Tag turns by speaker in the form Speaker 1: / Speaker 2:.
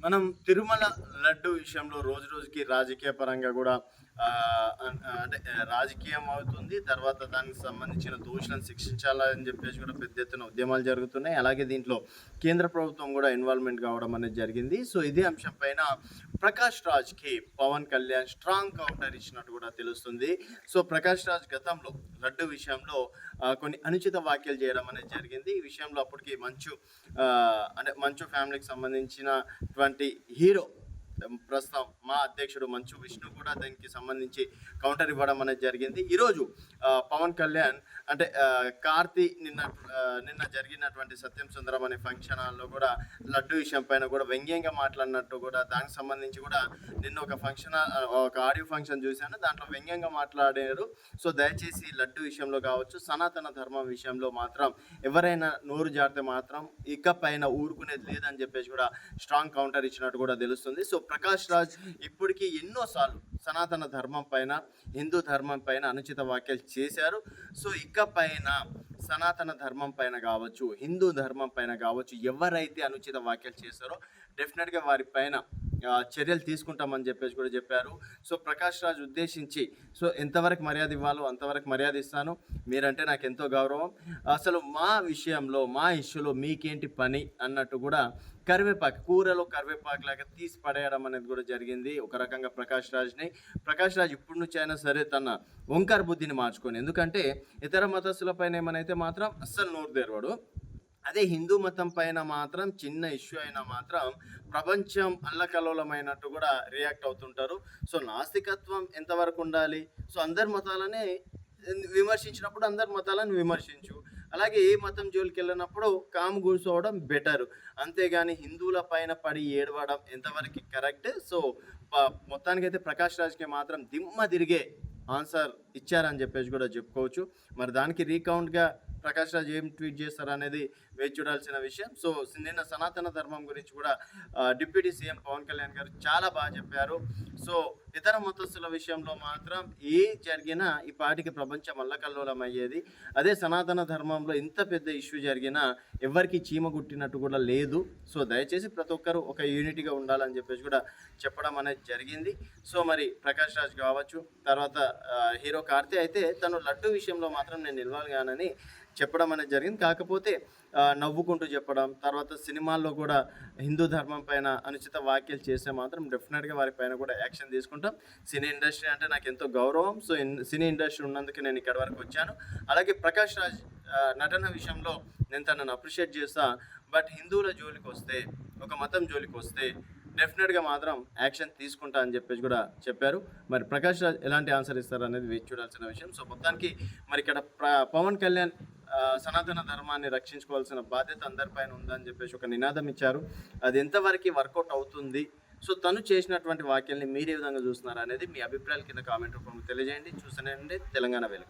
Speaker 1: మనం తిరుమల లడ్డు విషయంలో రోజు రోజుకి రాజకీయ పరంగా కూడా అంటే రాజకీయం అవుతుంది. తర్వాత దానికి సంబంధించిన దోషులను శిక్షించాలని చెప్పేసి కూడా పెద్ద ఎత్తున ఉద్యమాలు జరుగుతున్నాయి. అలాగే దీంట్లో కేంద్ర ప్రభుత్వం కూడా ఇన్వాల్వ్‌మెంట్ కావడం అనేది జరిగింది. సో, ఇదే అంశం పైన ప్రకాష్ రాజ్‌కి పవన్ కళ్యాణ్ స్ట్రాంగ్ కౌంటర్ ఇచ్చినట్టు కూడా తెలుస్తుంది. సో, ప్రకాష్ రాజ్ గతంలో లడ్డు విషయంలో కొన్ని అనుచిత వ్యాఖ్యలు చేయడం అనేది జరిగింది. ఈ విషయంలో అప్పటికి అంటే మంచు ఫ్యామిలీకి సంబంధించినటువంటి హీరో ప్రస్తుతం మా అధ్యక్షుడు మంచు విష్ణు కూడా దానికి సంబంధించి కౌంటర్ ఇవ్వడం అనేది జరిగింది. ఈరోజు పవన్ కళ్యాణ్ అంటే కార్తీ నిన్న జరిగినటువంటి సత్యం సుందరం అనే ఫంక్షన్ హాల్లో కూడా లడ్డు విషయం పైన కూడా వ్యంగ్యంగా మాట్లాడినట్టు కూడా దానికి సంబంధించి కూడా నిన్న ఒక ఆడియో ఫంక్షన్ చూశాను. దాంట్లో వ్యంగ్యంగా మాట్లాడారు. సో, దయచేసి లడ్డు విషయంలో కావచ్చు, సనాతన ధర్మం విషయంలో మాత్రం ఎవరైనా నోరు జారితే మాత్రం ఇక పైన ఊరుకునేది లేదని చెప్పేసి కూడా స్ట్రాంగ్ కౌంటర్ ఇచ్చినట్టు కూడా తెలుస్తుంది. సో, ప్రకాష్ రాజ్ ఇప్పటికీ ఎన్నోసార్లు సనాతన ధర్మం పైన, హిందూ ధర్మం పైన అనుచిత వ్యాఖ్యలు చేశారు. సో, ఇక పైన సనాతన ధర్మం పైన కావచ్చు, హిందూ ధర్మం పైన కావచ్చు, ఎవరైతే అనుచిత వ్యాఖ్యలు చేశారో డెఫినెట్గా వారి పైన చర్యలు తీసుకుంటామని చెప్పేసి కూడా చెప్పారు. సో, ప్రకాష్ రాజ్ ఉద్దేశించి ఎంతవరకు మర్యాద ఇవ్వాలో అంతవరకు మర్యాద ఇస్తాను, మీరంటే నాకు ఎంతో గౌరవం, అసలు మా విషయంలో మా ఇష్యూలో మీకేంటి పని అన్నట్టు కూడా కూరలో కరివేపాకు లాగా తీసి పడేయడం అనేది కూడా జరిగింది ఒక రకంగా ప్రకాష్ రాజ్ ఇప్పటి నుంచి అయినా సరే తన ఓంకార బుద్ధిని మార్చుకొని, ఎందుకంటే ఇతర మతస్థుల పైన ఏమైనా మాత్రం అస్సలు నోరు తెరవడు. అదే హిందూ మతం పైన మాత్రం చిన్న ఇష్యూ అయినా మాత్రం ప్రపంచం అల్లకల్లోలమైనట్టు కూడా రియాక్ట్ అవుతుంటారు. సో, నాస్తికత్వం ఎంతవరకు ఉండాలి? సో, అందరి మతాలనే విమర్శించినప్పుడు అందరి మతాలను విమర్శించు, అలాగే ఏ మతం జోలికి వెళ్ళినప్పుడు కాము కూర్చోవడం బెటరు, అంతేగాని హిందువుల పైన పడి ఏడవడం ఎంతవరకు కరెక్ట్? సో, మొత్తానికైతే ప్రకాష్ రాజ్కి మాత్రం దిమ్మ తిరిగే ఆన్సర్ ఇచ్చారని చెప్పేసి కూడా చెప్పుకోవచ్చు. మరి దానికి రీకౌంట్గా ప్రకాష్ రాజ్ ఏం ట్వీట్ చేస్తారు అనేది వేచి చూడాల్సిన విషయం. సో, నిన్న సనాతన ధర్మం గురించి కూడా డిప్యూటీ సీఎం పవన్ కళ్యాణ్ గారు చాలా బాగా చెప్పారు. సో, ఇతర మతస్థుల విషయంలో మాత్రం ఏ జరిగినా ఈ పాటికి ప్రపంచం అల్లకల్లోలం అయ్యేది. అదే సనాతన ధర్మంలో ఇంత పెద్ద ఇష్యూ జరిగినా ఎవరికి చీమ గుట్టినట్టు కూడా లేదు. సో, దయచేసి ప్రతి ఒక్కరు ఒక యూనిటీగా ఉండాలని చెప్పేసి కూడా చెప్పడం అనేది జరిగింది. సో, మరి ప్రకాష్ రాజ్ కావచ్చు, తర్వాత హీరో కార్తీ అయితే తను లడ్డు విషయంలో మాత్రం నేను నిలవాలిగానని చెప్పడం అనేది జరిగింది. కాకపోతే నవ్వుకుంటూ చెప్పడం, తర్వాత సినిమాల్లో కూడా హిందూ ధర్మం పైన అనుచిత వ్యాఖ్యలు చేస్తే మాత్రం డెఫినెట్గా వారి పైన కూడా యాక్షన్ తీసుకుంటాం. సినీ ఇండస్ట్రీ అంటే నాకు ఎంతో గౌరవం. సో, సినీ ఇండస్ట్రీ ఉన్నందుకు నేను ఇక్కడి వరకు వచ్చాను. అలాగే ప్రకాష్ రాజ్ నటన విషయంలో నేను తనను అప్రిషియేట్ చేస్తా. బట్ హిందువుల జోలికి వస్తే, ఒక మతం జోలికి వస్తే డెఫినెట్గా మాత్రం యాక్షన్ తీసుకుంటా అని చెప్పేసి కూడా చెప్పారు. మరి ప్రకాష్ రాజ్ ఎలాంటి ఆన్సర్ ఇస్తారు అనేది వేచి చూడాల్సిన విషయం. సో, మొత్తానికి మరి ఇక్కడ పవన్ కళ్యాణ్ సనాతన ధర్మాన్ని రక్షించుకోవాల్సిన బాధ్యత అందరిపైన ఉందని చెప్పేసి ఒక నినాదం ఇచ్చారు. అది ఎంతవరకు వర్కౌట్ అవుతుంది? సో, తను చేసినటువంటి వ్యాఖ్యల్ని మీరు ఏ విధంగా చూస్తున్నారు అనేది మీ అభిప్రాయాల కింద కామెంట్ రూపంలో తెలియజేయండి. చూస్తూనే ఉండండి తెలంగాణ వెలుగు.